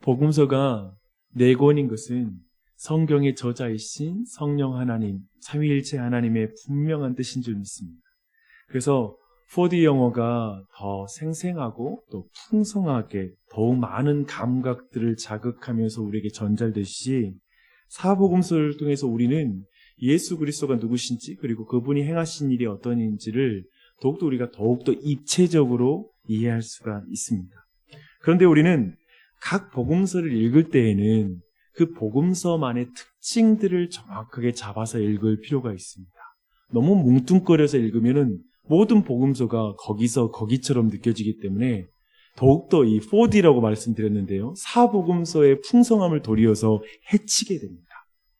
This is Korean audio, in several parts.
복음서가 4권인 것은 성경의 저자이신 성령 하나님, 삼위일체 하나님의 분명한 뜻인 줄 믿습니다. 그래서 4D 영어가 더 생생하고 또 풍성하게 더욱 많은 감각들을 자극하면서 우리에게 전달되시 사복음서를 통해서 우리는 예수 그리스도가 누구신지 그리고 그분이 행하신 일이 어떤 일인지를 우리가 더욱더 입체적으로 이해할 수가 있습니다. 그런데 우리는 각 복음서를 읽을 때에는 그 복음서만의 특징들을 정확하게 잡아서 읽을 필요가 있습니다. 너무 뭉뚱거려서 읽으면은 모든 복음서가 거기서 거기처럼 느껴지기 때문에 더욱더 이 4D라고 말씀드렸는데요. 사복음서의 풍성함을 도리어서 해치게 됩니다.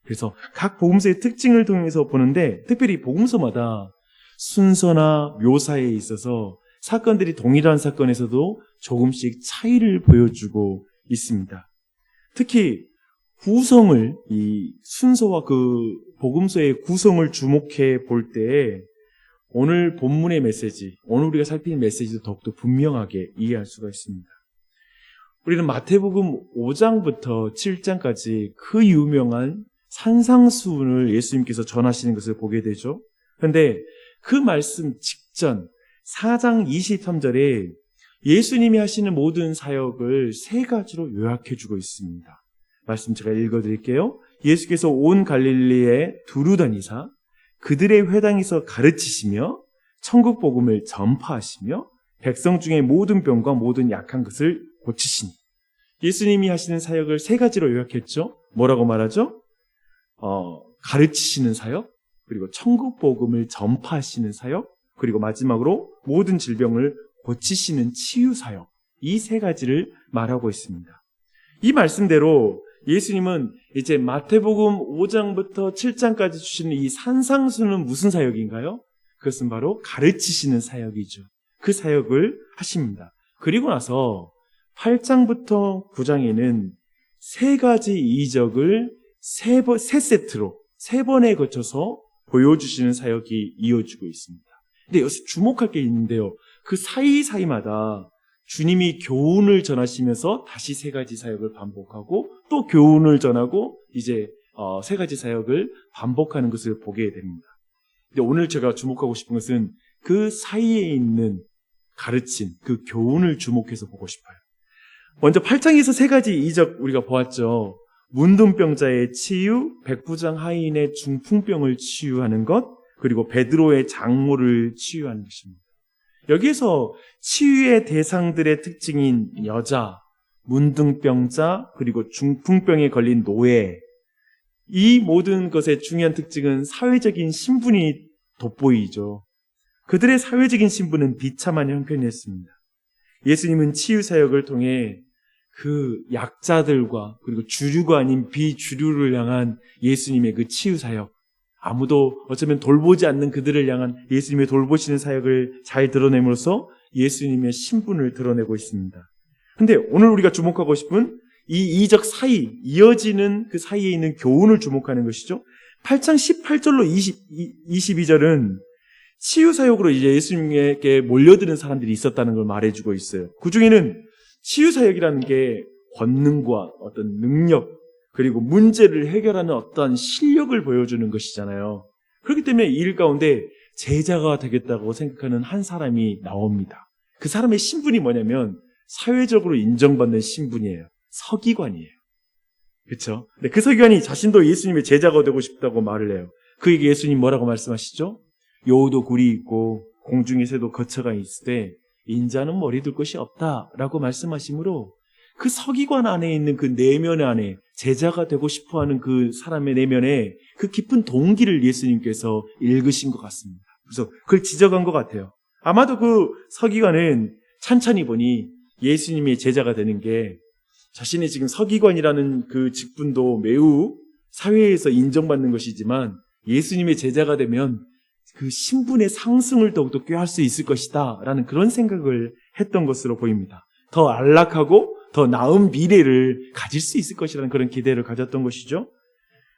그래서 각 복음서의 특징을 통해서 보는데 특별히 복음서마다 순서나 묘사에 있어서 사건들이 동일한 사건에서도 조금씩 차이를 보여주고 있습니다. 특히 구성을, 이 순서와 그 복음서의 구성을 주목해 볼 때 오늘 본문의 메시지, 오늘 우리가 살피는 메시지도 더욱더 분명하게 이해할 수가 있습니다. 우리는 마태복음 5장부터 7장까지 그 유명한 산상수훈을 예수님께서 전하시는 것을 보게 되죠. 그런데 그 말씀 직전 4장 23절에 예수님이 하시는 모든 사역을 3가지로 요약해주고 있습니다. 말씀 제가 읽어드릴게요. 예수께서 온 갈릴리에 두루 다니사 그들의 회당에서 가르치시며 천국 복음을 전파하시며 백성 중에 모든 병과 모든 약한 것을 고치시니. 예수님이 하시는 사역을 3가지로 요약했죠. 뭐라고 말하죠? 가르치시는 사역, 그리고 천국 복음을 전파하시는 사역, 그리고 마지막으로 모든 질병을 고치시는 치유 사역. 이 3가지를 말하고 있습니다. 이 말씀대로 예수님은 이제 마태복음 5장부터 7장까지 주시는 이 산상수는 무슨 사역인가요? 그것은 바로 가르치시는 사역이죠. 그 사역을 하십니다. 그리고 나서 8장부터 9장에는 3가지 이적을 3세트로 3번에 거쳐서 보여주시는 사역이 이어지고 있습니다. 근데 여기서 주목할 게 있는데요. 그 사이사이마다 주님이 교훈을 전하시면서 다시 3가지 사역을 반복하고 또 교훈을 전하고 이제 3가지 사역을 반복하는 것을 보게 됩니다. 근데 오늘 제가 주목하고 싶은 것은 그 사이에 있는 가르침, 그 교훈을 주목해서 보고 싶어요. 먼저 8장에서 3가지 이적 우리가 보았죠. 문둥병자의 치유, 백부장 하인의 중풍병을 치유하는 것, 그리고 베드로의 장모를 치유하는 것입니다. 여기에서 치유의 대상들의 특징인 여자, 문둥병자, 그리고 중풍병에 걸린 노예, 이 모든 것의 중요한 특징은 사회적인 신분이 돋보이죠. 그들의 사회적인 신분은 비참한 형편이었습니다. 예수님은 치유 사역을 통해 그 약자들과 그리고 주류가 아닌 비주류를 향한 예수님의 그 치유 사역, 아무도 어쩌면 돌보지 않는 그들을 향한 예수님의 돌보시는 사역을 잘 드러냄으로써 예수님의 신분을 드러내고 있습니다. 그런데 오늘 우리가 주목하고 싶은 이 이적 사이, 이어지는 그 사이에 있는 교훈을 주목하는 것이죠. 8장 18절로 22절은 치유 사역으로 이제 예수님에게 몰려드는 사람들이 있었다는 걸 말해주고 있어요. 그 중에는 치유 사역이라는 게 권능과 어떤 능력, 그리고 문제를 해결하는 어떠한 실력을 보여주는 것이잖아요. 그렇기 때문에 이 일 가운데 제자가 되겠다고 생각하는 한 사람이 나옵니다. 그 사람의 신분이 뭐냐면 사회적으로 인정받는 신분이에요. 서기관이에요. 그렇죠? 근데 그 서기관이 자신도 예수님의 제자가 되고 싶다고 말을 해요. 그에게 예수님 뭐라고 말씀하시죠? 여우도 굴이 있고 공중의 새도 거처가 있으되 인자는 머리 둘 곳이 없다라고 말씀하시므로 그 서기관 안에 있는 그 내면 안에 제자가 되고 싶어하는 그 사람의 내면에 그 깊은 동기를 예수님께서 읽으신 것 같습니다. 그래서 그걸 지적한 것 같아요. 아마도 그 서기관은 찬찬히 보니 예수님의 제자가 되는 게 자신이 지금 서기관이라는 그 직분도 매우 사회에서 인정받는 것이지만 예수님의 제자가 되면 그 신분의 상승을 더욱더 꾀할 수 있을 것이다 라는 그런 생각을 했던 것으로 보입니다. 더 안락하고 더 나은 미래를 가질 수 있을 것이라는 그런 기대를 가졌던 것이죠.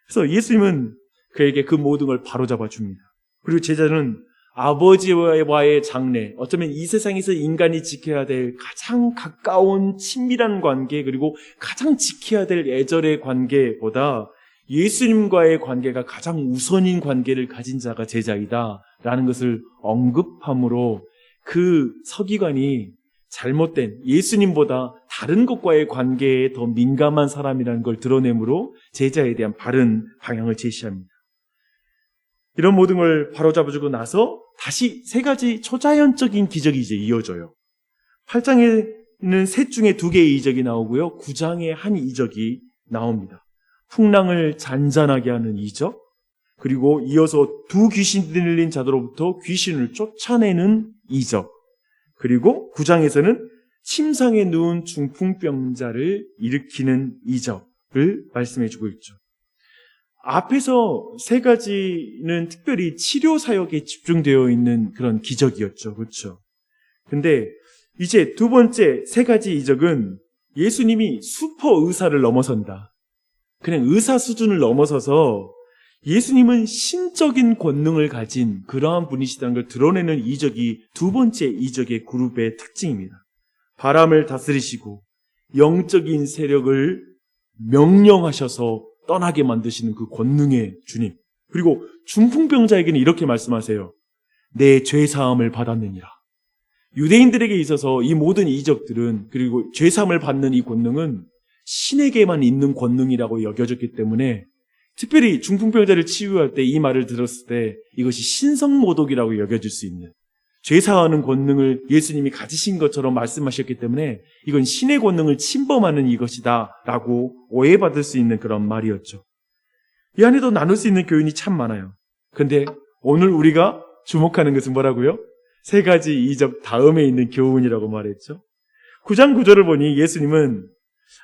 그래서 예수님은 그에게 그 모든 걸 바로잡아 줍니다. 그리고 제자는 아버지와의 장래, 어쩌면 이 세상에서 인간이 지켜야 될 가장 가까운 친밀한 관계, 그리고 가장 지켜야 될 애절의 관계보다 예수님과의 관계가 가장 우선인 관계를 가진 자가 제자이다 라는 것을 언급함으로 그 서기관이 잘못된 예수님보다 다른 것과의 관계에 더 민감한 사람이라는 걸 드러내므로 제자에 대한 바른 방향을 제시합니다. 이런 모든 걸 바로잡아주고 나서 다시 세 가지 초자연적인 기적이 이제 이어져요. 8장에는 셋 중에 2개의 이적이 나오고요. 9장에 한 이적이 나옵니다. 풍랑을 잔잔하게 하는 이적, 그리고 이어서 2 귀신 들린 자들로부터 귀신을 쫓아내는 이적, 그리고 9장에서는 침상에 누운 중풍병자를 일으키는 이적을 말씀해주고 있죠. 앞에서 3가지는 특별히 치료 사역에 집중되어 있는 그런 기적이었죠. 그렇죠? 근데 이제 2번째 3가지 이적은 예수님이 슈퍼 의사를 넘어선다. 그냥 의사 수준을 넘어서서 예수님은 신적인 권능을 가진 그러한 분이시다는 걸 드러내는 이적이 2번째 이적의 그룹의 특징입니다. 바람을 다스리시고 영적인 세력을 명령하셔서 떠나게 만드시는 그 권능의 주님. 그리고 중풍병자에게는 이렇게 말씀하세요. 내 죄사함을 받았느니라. 유대인들에게 있어서 이 모든 이적들은, 그리고 죄사함을 받는 이 권능은 신에게만 있는 권능이라고 여겨졌기 때문에 특별히 중풍병자를 치유할 때 이 말을 들었을 때 이것이 신성모독이라고 여겨질 수 있는, 죄사하는 권능을 예수님이 가지신 것처럼 말씀하셨기 때문에 이건 신의 권능을 침범하는 이것이다 라고 오해받을 수 있는 그런 말이었죠. 이 안에도 나눌 수 있는 교훈이 참 많아요. 근데 오늘 우리가 주목하는 것은 뭐라고요? 3가지 이적 다음에 있는 교훈이라고 말했죠. 9장 9절을 보니 예수님은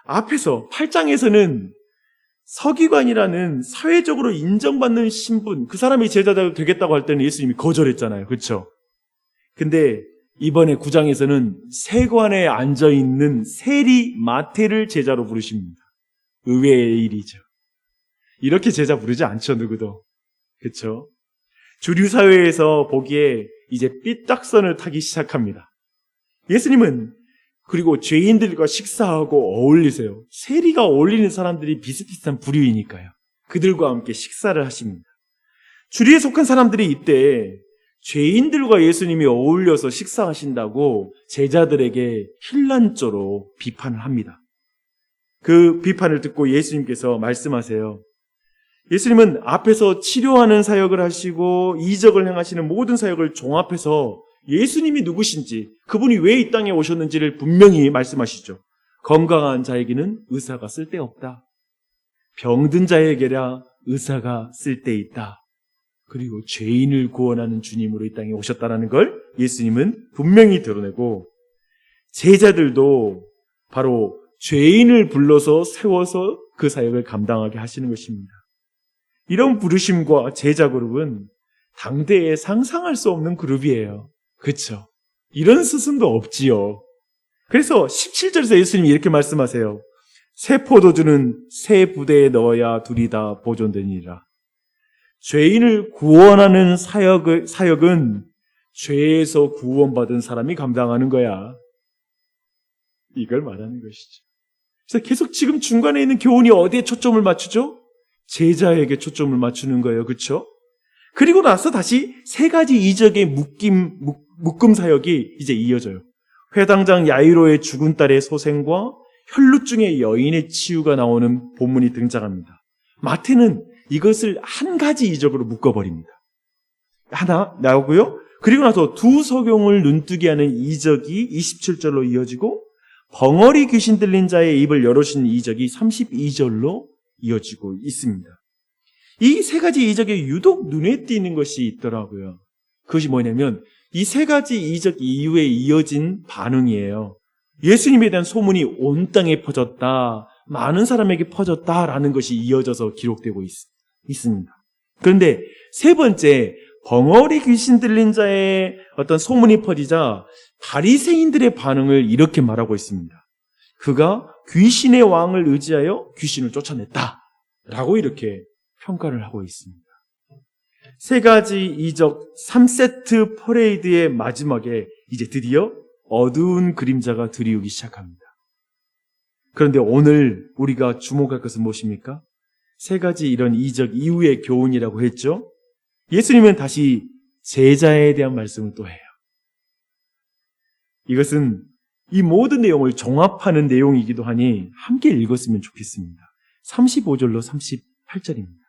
앞에서 8장에서는 서기관이라는 사회적으로 인정받는 신분, 그 사람이 제자 되겠다고 할 때는 예수님이 거절했잖아요. 그렇죠? 근데 이번에 9장에서는 세관에 앉아있는 세리 마태를 제자로 부르십니다. 의외의 일이죠. 이렇게 제자 부르지 않죠, 누구도. 그렇죠? 주류 사회에서 보기에 이제 삐딱선을 타기 시작합니다. 예수님은 그리고 죄인들과 식사하고 어울리세요. 세리가 어울리는 사람들이 비슷비슷한 부류이니까요. 그들과 함께 식사를 하십니다. 주류에 속한 사람들이 이때 죄인들과 예수님이 어울려서 식사하신다고 제자들에게 힐난조로 비판을 합니다. 그 비판을 듣고 예수님께서 말씀하세요. 예수님은 앞에서 치료하는 사역을 하시고 이적을 행하시는 모든 사역을 종합해서 예수님이 누구신지, 그분이 왜 이 땅에 오셨는지를 분명히 말씀하시죠. 건강한 자에게는 의사가 쓸데없다. 병든 자에게라 의사가 쓸데있다. 그리고 죄인을 구원하는 주님으로 이 땅에 오셨다는 걸 예수님은 분명히 드러내고, 제자들도 바로 죄인을 불러서 세워서 그 사역을 감당하게 하시는 것입니다. 이런 부르심과 제자 그룹은 당대에 상상할 수 없는 그룹이에요. 그렇죠? 이런 스승도 없지요. 그래서 17절에서 예수님이 이렇게 말씀하세요. 새 포도주는 새 부대에 넣어야 둘이 다 보존되니라. 죄인을 구원하는 사역은 죄에서 구원받은 사람이 감당하는 거야. 이걸 말하는 것이죠. 그래서 계속 지금 중간에 있는 교훈이 어디에 초점을 맞추죠? 제자에게 초점을 맞추는 거예요. 그렇죠? 그리고 나서 다시 3가지 이적의 묶음 사역이 이제 이어져요. 회당장 야이로의 죽은 딸의 소생과 혈루증의 여인의 치유가 나오는 본문이 등장합니다. 마태는 이것을 한 가지 이적으로 묶어버립니다. 하나 나오고요. 그리고 나서 2 소경을 눈뜨게 하는 이적이 27절로 이어지고, 벙어리 귀신 들린 자의 입을 열어주신 이적이 32절로 이어지고 있습니다. 이 3가지 이적에 유독 눈에 띄는 것이 있더라고요. 그것이 뭐냐면 이 3가지 이적 이후에 이어진 반응이에요. 예수님에 대한 소문이 온 땅에 퍼졌다, 많은 사람에게 퍼졌다라는 것이 이어져서 기록되고 있습니다. 그런데 3번째, 벙어리 귀신 들린 자의 어떤 소문이 퍼지자 바리새인들의 반응을 이렇게 말하고 있습니다. 그가 귀신의 왕을 의지하여 귀신을 쫓아냈다 라고 이렇게 평가를 하고 있습니다. 세 가지 이적 3세트 퍼레이드의 마지막에 이제 드디어 어두운 그림자가 드리우기 시작합니다. 그런데 오늘 우리가 주목할 것은 무엇입니까? 세 가지 이런 이적 이후의 교훈이라고 했죠. 예수님은 다시 제자에 대한 말씀을 또 해요. 이것은 이 모든 내용을 종합하는 내용이기도 하니 함께 읽었으면 좋겠습니다. 35절로 38절입니다.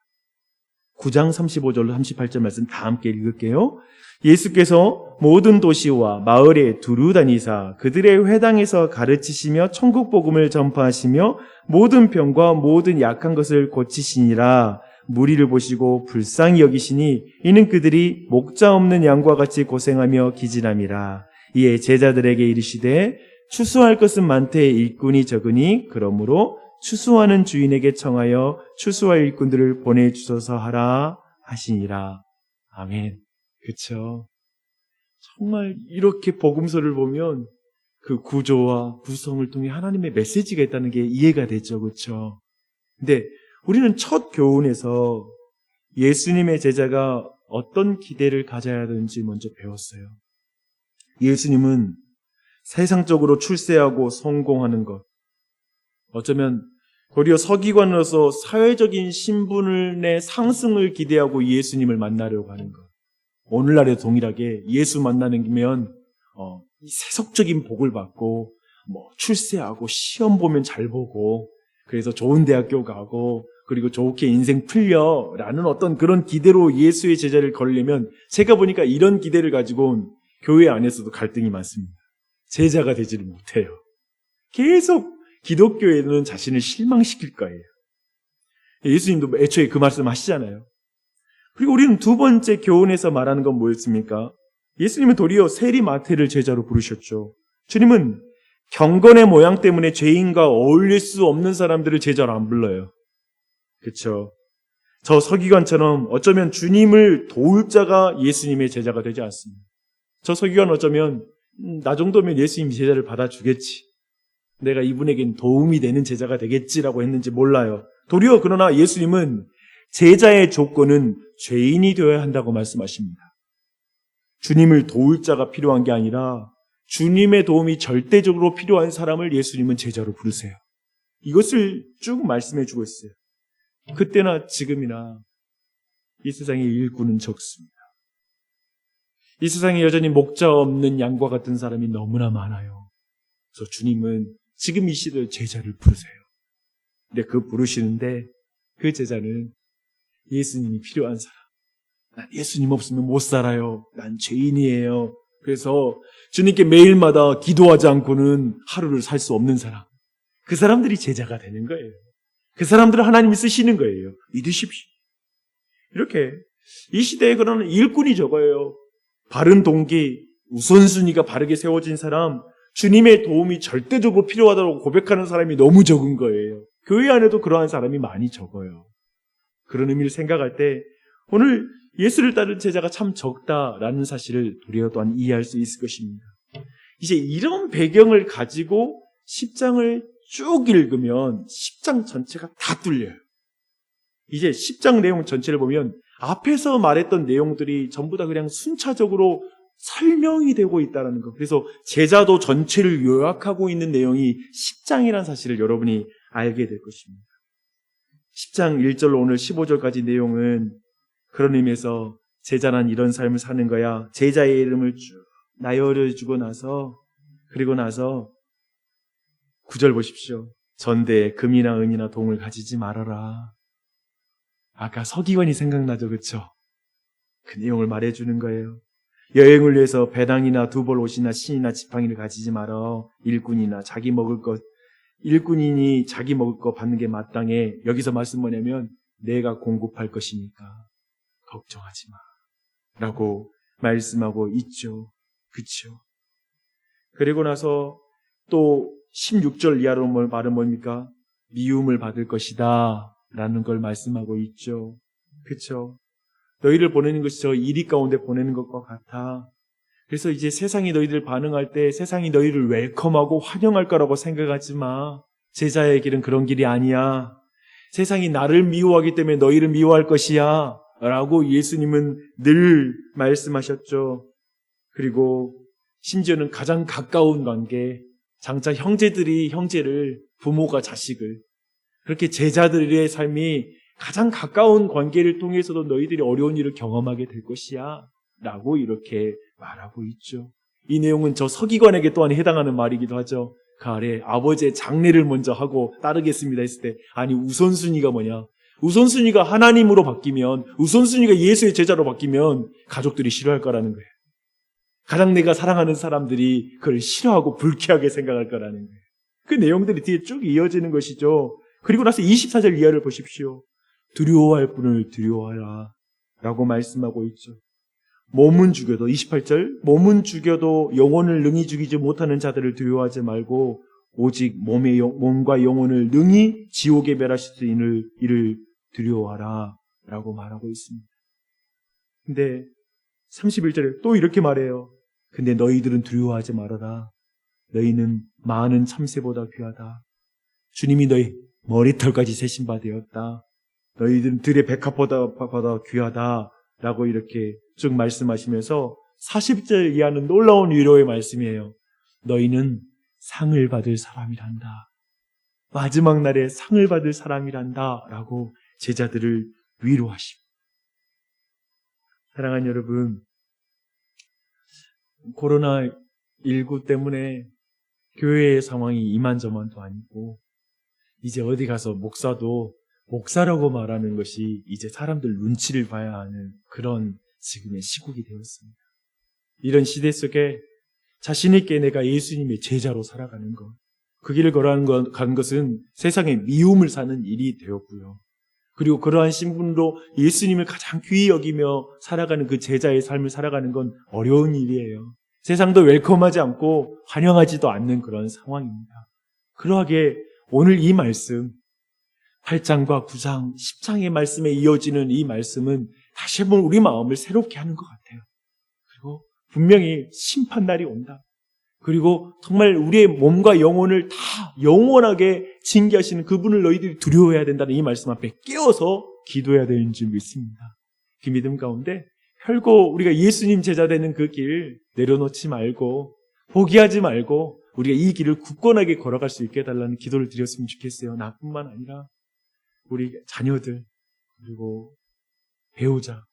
9장 35절로 38절 말씀 다 함께 읽을게요. 예수께서 모든 도시와 마을에 두루 다니사 그들의 회당에서 가르치시며 천국 복음을 전파하시며 모든 병과 모든 약한 것을 고치시니라. 무리를 보시고 불쌍히 여기시니 이는 그들이 목자 없는 양과 같이 고생하며 기진함이라. 이에 제자들에게 이르시되 추수할 것은 많되 일꾼이 적으니 그러므로 추수하는 주인에게 청하여 추수할 일꾼들을 보내주소서 하라 하시니라. 아멘. 그렇죠. 정말 이렇게 복음서를 보면 그 구조와 구성을 통해 하나님의 메시지가 있다는 게 이해가 되죠. 그렇죠. 근데 우리는 첫 교훈에서 예수님의 제자가 어떤 기대를 가져야 하는지 먼저 배웠어요. 예수님은 세상적으로 출세하고 성공하는 것, 어쩌면 도리어 서기관으로서 사회적인 신분의 상승을 기대하고 예수님을 만나려고 하는 것. 오늘날에 동일하게 예수 만나는 김면 세속적인 복을 받고 출세하고 시험 보면 잘 보고 그래서 좋은 대학교 가고 그리고 좋게 인생 풀려라는 어떤 그런 기대로 예수의 제자를 걸려면 제가 보니까 이런 기대를 가지고 교회 안에서도 갈등이 많습니다. 제자가 되지를 못해요. 계속 기독교에는 자신을 실망시킬 거예요. 예수님도 애초에 그 말씀 하시잖아요. 그리고 우리는 두 번째 교훈에서 말하는 건 뭐였습니까? 예수님은 도리어 세리 마태를 제자로 부르셨죠. 주님은 경건의 모양 때문에 죄인과 어울릴 수 없는 사람들을 제자로 안 불러요. 그렇죠? 저 서기관처럼 어쩌면 주님을 도울 자가 예수님의 제자가 되지 않습니다. 저 서기관 어쩌면 나 정도면 예수님 제자를 받아주겠지. 내가 이분에겐 도움이 되는 제자가 되겠지라고 했는지 몰라요. 도리어 그러나 예수님은 제자의 조건은 죄인이 되어야 한다고 말씀하십니다. 주님을 도울 자가 필요한 게 아니라 주님의 도움이 절대적으로 필요한 사람을 예수님은 제자로 부르세요. 이것을 쭉 말씀해 주고 있어요. 그때나 지금이나 이 세상에 일꾼은 적습니다. 이 세상에 여전히 목자 없는 양과 같은 사람이 너무나 많아요. 그래서 주님은 지금 이 시대에 제자를 부르세요. 근데 그 부르시는데 그 제자는 예수님이 필요한 사람. 난 예수님 없으면 못 살아요. 난 죄인이에요. 그래서 주님께 매일마다 기도하지 않고는 하루를 살 수 없는 사람. 그 사람들이 제자가 되는 거예요. 그 사람들을 하나님이 쓰시는 거예요. 믿으십시오. 이렇게 이 시대에 그러는 일꾼이 적어요. 바른 동기, 우선순위가 바르게 세워진 사람, 주님의 도움이 절대적으로 필요하다고 고백하는 사람이 너무 적은 거예요. 교회 안에도 그러한 사람이 많이 적어요. 그런 의미를 생각할 때 오늘 예수를 따르는 제자가 참 적다라는 사실을 도리어 또한 이해할 수 있을 것입니다. 이제 이런 배경을 가지고 10장을 쭉 읽으면 10장 전체가 다 뚫려요. 이제 10장 내용 전체를 보면 앞에서 말했던 내용들이 전부 다 그냥 순차적으로 설명이 되고 있다는 것. 그래서 제자도 전체를 요약하고 있는 내용이 10장이라는 사실을 여러분이 알게 될 것입니다. 10장 1절로 오늘 15절까지 내용은 그런 의미에서 제자란 이런 삶을 사는 거야. 제자의 이름을 쭉 나열해주고 나서 그리고 나서 9절 보십시오. 전대에 금이나 은이나 동을 가지지 말아라. 아까 서기관이 생각나죠, 그렇죠? 그 내용을 말해주는 거예요. 여행을 위해서 배당이나 두벌 옷이나 신이나 지팡이를 가지지 말아. 일꾼이나 자기 먹을 것, 일꾼이니 자기 먹을 것 받는 게 마땅해. 여기서 말씀 뭐냐면 내가 공급할 것이니까 걱정하지 마 라고 말씀하고 있죠. 그렇죠? 그리고 나서 또 16절 이하로 말은 뭡니까? 미움을 받을 것이다 라는 걸 말씀하고 있죠. 그렇죠? 너희를 보내는 것이 저 이리 가운데 보내는 것과 같아. 그래서 이제 세상이 너희들 반응할 때 세상이 너희를 웰컴하고 환영할 거라고 생각하지 마. 제자의 길은 그런 길이 아니야. 세상이 나를 미워하기 때문에 너희를 미워할 것이야 라고 예수님은 늘 말씀하셨죠. 그리고 심지어는 가장 가까운 관계, 장차 형제들이 형제를, 부모가 자식을, 그렇게 제자들의 삶이 가장 가까운 관계를 통해서도 너희들이 어려운 일을 경험하게 될 것이야 라고 이렇게 말하고 있죠. 이 내용은 저 서기관에게 또한 해당하는 말이기도 하죠. 그 아래 아버지의 장례를 먼저 하고 따르겠습니다 했을 때, 아니 우선순위가 뭐냐? 우선순위가 하나님으로 바뀌면, 우선순위가 예수의 제자로 바뀌면 가족들이 싫어할 거라는 거예요. 가장 내가 사랑하는 사람들이 그걸 싫어하고 불쾌하게 생각할 거라는 거예요. 그 내용들이 뒤에 쭉 이어지는 것이죠. 그리고 나서 24절 이하를 보십시오. 두려워할 분을 두려워하라 라고 말씀하고 있죠. 몸은 죽여도, 28절, 몸은 죽여도 영혼을 능히 죽이지 못하는 자들을 두려워하지 말고 오직 몸과 영혼을 능히 지옥에 멸하실 수 있는 이를 두려워하라 라고 말하고 있습니다. 근데 31절에 또 이렇게 말해요. 근데 너희들은 두려워하지 말아라. 너희는 많은 참새보다 귀하다. 주님이 너희 머리털까지 세신 바 되었다. 너희들은 들의 백합보다 귀하다 라고 이렇게 쭉 말씀하시면서 40절 이하는 놀라운 위로의 말씀이에요. 너희는 상을 받을 사람이란다. 마지막 날에 상을 받을 사람이란다 라고 제자들을 위로하십니다. 사랑하는 여러분, 코로나19 때문에 교회의 상황이 이만저만도 아니고 이제 어디 가서 목사도 목사라고 말하는 것이 이제 사람들 눈치를 봐야 하는 그런 지금의 시국이 되었습니다. 이런 시대 속에 자신 있게 내가 예수님의 제자로 살아가는 것, 그 길을 간 것은 세상에 미움을 사는 일이 되었고요. 그리고 그러한 신분으로 예수님을 가장 귀히 여기며 살아가는 그 제자의 삶을 살아가는 건 어려운 일이에요. 세상도 웰컴하지 않고 환영하지도 않는 그런 상황입니다. 그러하게 오늘 이 말씀, 8장과 9장, 10장의 말씀에 이어지는 이 말씀은 다시 한번 우리 마음을 새롭게 하는 것 같아요. 그리고 분명히 심판날이 온다. 그리고 정말 우리의 몸과 영혼을 다 영원하게 징계하시는 그분을 너희들이 두려워해야 된다는 이 말씀 앞에 깨어서 기도해야 되는 줄 믿습니다. 그 믿음 가운데 결국 우리가 예수님 제자 되는 그 길 내려놓지 말고 포기하지 말고 우리가 이 길을 굳건하게 걸어갈 수 있게 해달라는 기도를 드렸으면 좋겠어요. 나뿐만 아니라 우리 자녀들 그리고 배우자,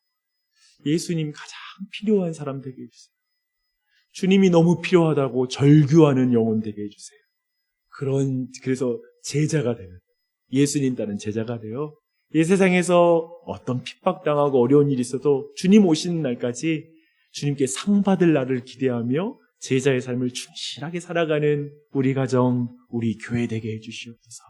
예수님 가장 필요한 사람 되게 해주세요. 주님이 너무 필요하다고 절규하는 영혼 되게 해주세요. 그래서 제자가 되는, 예수님 따른 제자가 되어 이 세상에서 어떤 핍박당하고 어려운 일이 있어도 주님 오시는 날까지 주님께 상 받을 날을 기대하며 제자의 삶을 충실하게 살아가는 우리 가정, 우리 교회 되게 해주시옵소서.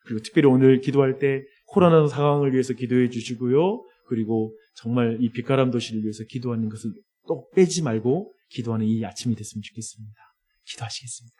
그리고 특별히 오늘 기도할 때 코로나 상황을 위해서 기도해 주시고요. 그리고 정말 이 빛가람 도시를 위해서 기도하는 것을 또 빼지 말고 기도하는 이 아침이 됐으면 좋겠습니다. 기도하시겠습니다.